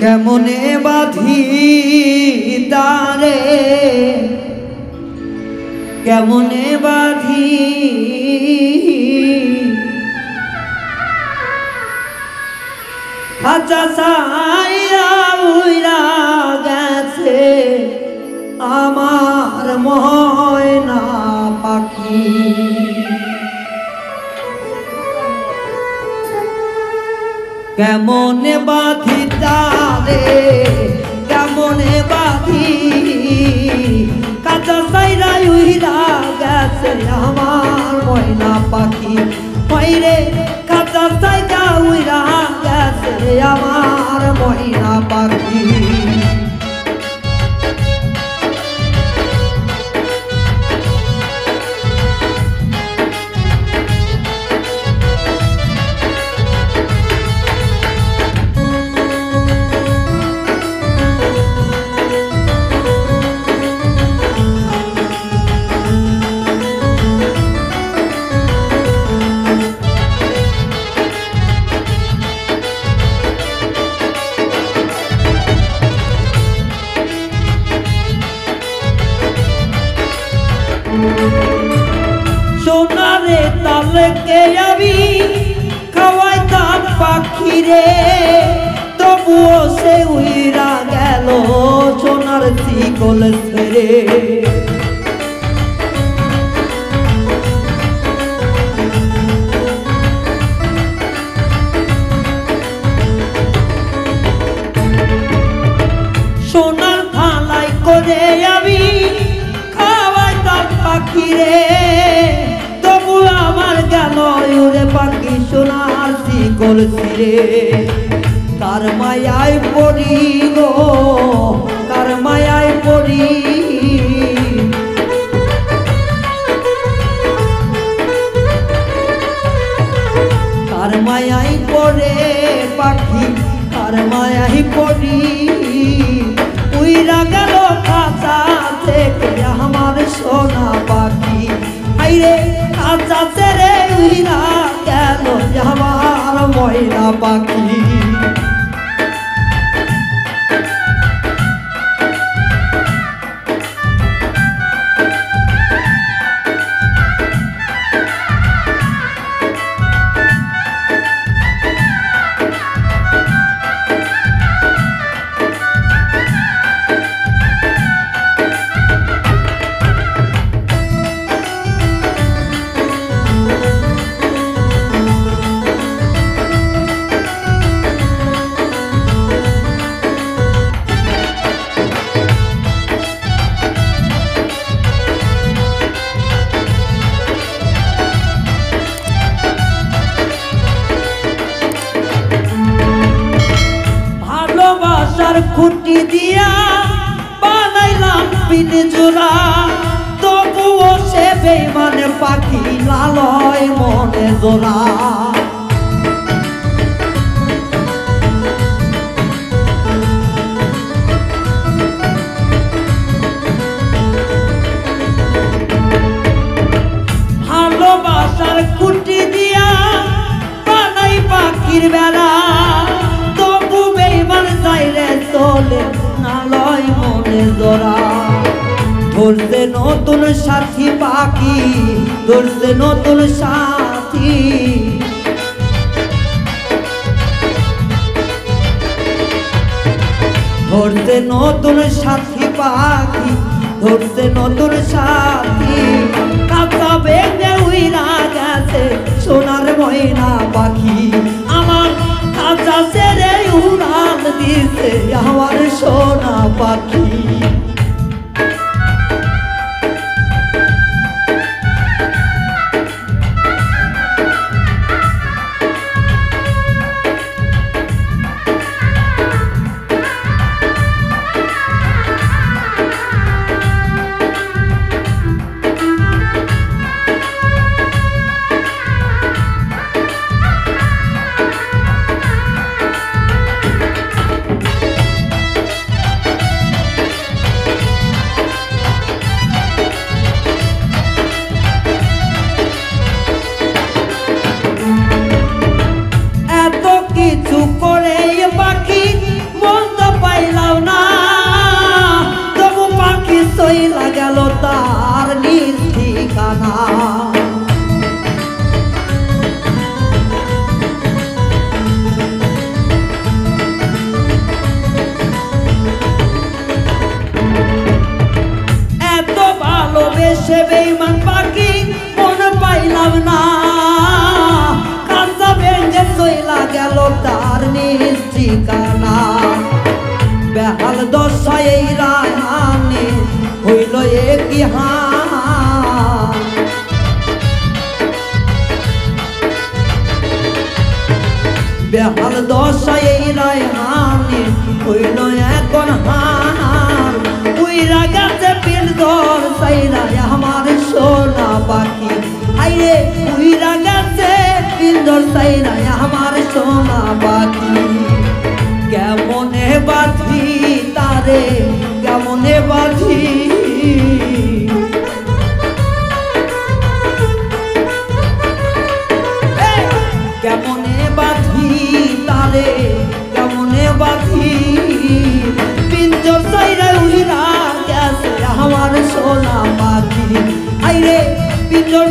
কেমনে বাঁধি তারে কেমনে বাঁধি আচ্ছা সাইরা উইরা গেছে আমার ময়না পাখি কেমনে বাঁধি তারে কেমনে বাঁধি কাঁচা সাইরা উইরা গেছে আমার ময়না পাখি বাইরে কাঁচা সাইরা উইরা গেছে আমার ময়না পাখি সোনারে তালকে আমি খাওয়াইতাম পাখি রে তবুও সে উইরা গেল সোনার শিকল ছেড়ে সোনার থালায় করে আমি খাওয়াইতাম পাখি রে তবু আমার গেল উড়ে পাখি সোনার শিকল ছিঁড়ে কার মায়ায় পড়ি গো কার মায়ায় পড়ি কার মায়ায় পড়ে পাখি কার মায়ায় পড়ি উইরা গেল কাঁচা থেকে আমার সোনা পাখি আইরে কাঁচা ছেড়ে উইরা গেল আমার ময়না পাখি খুঁটি দিয়া বানাইলাম পিনে জোড়া তবুও সে বেইমান পাখি লালয় মনে জোড়া ভালোবাসার খুঁটি দিয়া বানাই পাখির বেড়া তবু বেইমান চাইলে চলে নালয় মনে জোড়া ধরছে নতুন সাথী পাখি ধরছে নতুন সাথী ধরছে নতুন সাথী পাখি ধরছে নতুন সাথী কাঁচা বেঁধে উইরা গেছে সোনার ময়না পাখি আমার কাঁচা ছেড়ে উড়াল দিছে আমার সোনা পাখি বিহান বেহাল দশায় এই রায়হানে হইল এখন হান উইরা গেছে পিন্দর সাইরা আমার সোনা পাখি আইরে উইরা গেছে পিন্দর সাইরা আমার সোনা পাখি কেমনে বাঁধি তারে কেমনে বাঁধি কেমনে বাঁধি তারে কেমনে বাঁধি পিঞ্জর সাইরা উইরা গেছে আমার সোনা পাখি আইরে পিঞ্জর